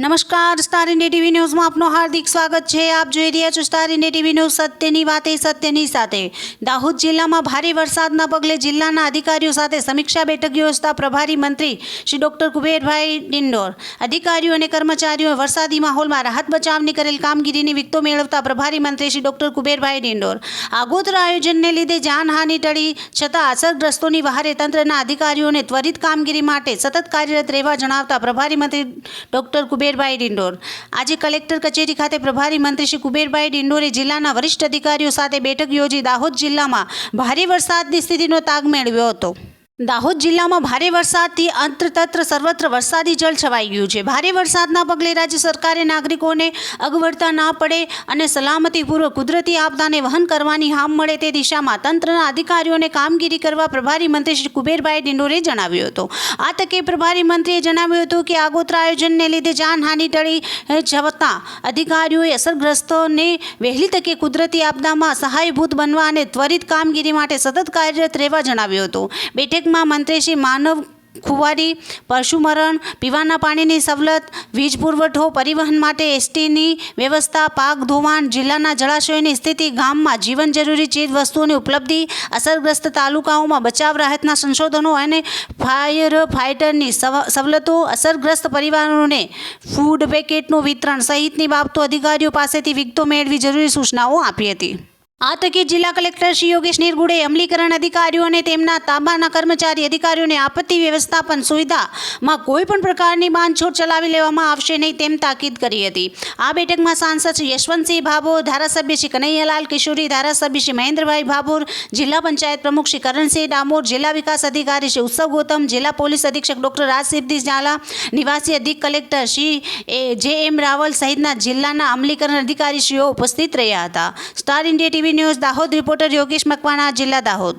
નમસ્કાર, star India TV ન્યૂઝમાં આપનું હાર્દિક સ્વાગત છે। આપ જોઈ રહ્યા છો સ્ટાર ઇન્ડિયા ટીવી ન્યૂઝ, સત્યની વાતે સત્યની સાથે। દાહોદ જિલ્લામાં ભારે વરસાદના પગલે જિલ્લાના અધિકારીઓ સાથે સમીક્ષા બેઠક યોજતા પ્રભારી મંત્રી શ્રી ડોક્ટર કુબેરભાઈ ડિંડોર અધિકારીઓ અને કર્મચારીઓએ વરસાદી માહોલમાં રાહત બચાવની કરેલ કામગીરીની વિગતો મેળવતા પ્રભારી મંત્રી શ્રી ડોક્ટર કુબેરભાઈ ડિંડોર આગોતરા આયોજનને લીધે જાનહાનિ ટળી છતાં અસરગ્રસ્તોની વહારે તંત્રના અધિકારીઓને ત્વરિત કામગીરી માટે સતત કાર્યરત રહેવા જણાવતા પ્રભારી મંત્રી ડોક્ટર કુબેરભાઈ ડિંડોર આજે કલેક્ટર કચેરી ખાતે પ્રભારી મંત્રી શ્રી કુબેરભાઈ ડિંડોરે જિલ્લાના વરિષ્ઠ અધિકારીઓ સાથે બેઠક યોજી દાહોદ જિલ્લામાં ભારે વરસાદની સ્થિતિનો તાગ મેળવ્યો હતો। દાહોદ જિલ્લામાં ભારે વરસાદથી અંતતત્ર સર્વત્ર વરસાદી જળ છવાઈ ગયું છે। ભારે વરસાદના પગલે રાજ્ય સરકારે નાગરિકોને અગવડતા ના પડે અને સલામતીપૂર્વક કુદરતી આપદાને વહન કરવાની હામ મળે તે દિશામાં તંત્રના અધિકારીઓને કામગીરી કરવા પ્રભારી મંત્રી શ્રી કુબેરભાઈ ડિંડોરે જણાવ્યું હતું। આ તકે પ્રભારી મંત્રીએ જણાવ્યું હતું કે આગોતરા આયોજનને લીધે જાનહાનિ ટળી છતાં અધિકારીઓએ અસરગ્રસ્તોને વહેલી તકે કુદરતી આપદામાં સહાયભૂત બનવા અને ત્વરિત કામગીરી માટે સતત કાર્યરત રહેવા જણાવ્યું હતું। બેઠકમાં મંત્રી શ્રી માનવ ખુવારી, પશુમરણ, પીવાના પાણીની સવલત, વીજ પુરવઠો, પરિવહન માટે એસટીની વ્યવસ્થા, પાક ધોવાણ, જિલ્લાના જળાશયોની સ્થિતિ, ગામમાં જીવન જરૂરી ચીજ વસ્તુઓની ઉપલબ્ધિ, અસરગ્રસ્ત તાલુકાઓમાં બચાવ રાહતના સંશોધનો અને ફાયર ફાઇટરની સવલતો, અસરગ્રસ્ત પરિવારોને ફૂડ પેકેટનું વિતરણ સહિતની બાબતો અધિકારીઓ પાસેથી વિગતો મેળવી જરૂરી સૂચનાઓ આપી હતી। આ તકે જિલ્લા કલેક્ટર શ્રી યોગેશ નિરગુડે અમલીકરણ અધિકારીઓ અને તેમના તાબાના કર્મચારી અધિકારીઓને આપત્તિ વ્યવસ્થાપન સુવિધામાં કોઈપણ પ્રકારની બાંધછોડ ચલાવી લેવામાં આવશે નહીં તેમ તાકીદ કરી હતી। આ બેઠકમાં સાંસદ શ્રી યશવંતસિંહ ભાભોર, ધારાસભ્ય શ્રી કનૈયાલાલ કિશોરી, ધારાસભ્ય શ્રી મહેન્દ્રભાઈ ભાભોર, જિલ્લા પંચાયત પ્રમુખ શ્રી કરણસિંહ ડામોર, જિલ્લા વિકાસ અધિકારી શ્રી ઉત્સવ ગૌતમ, જિલ્લા પોલીસ અધિક્ષક ડોક્ટર રાજસિદ્ધિ ઝાલા, નિવાસી અધિક કલેક્ટર શ્રી જે.એમ. રાવલ સહિતના જિલ્લાના અમલીકરણ અધિકારીશ્રીઓ ઉપસ્થિત રહ્યા હતા। Star India TV news Dahod reporter Yogesh Makwana, જિલ્લા દાહોદ।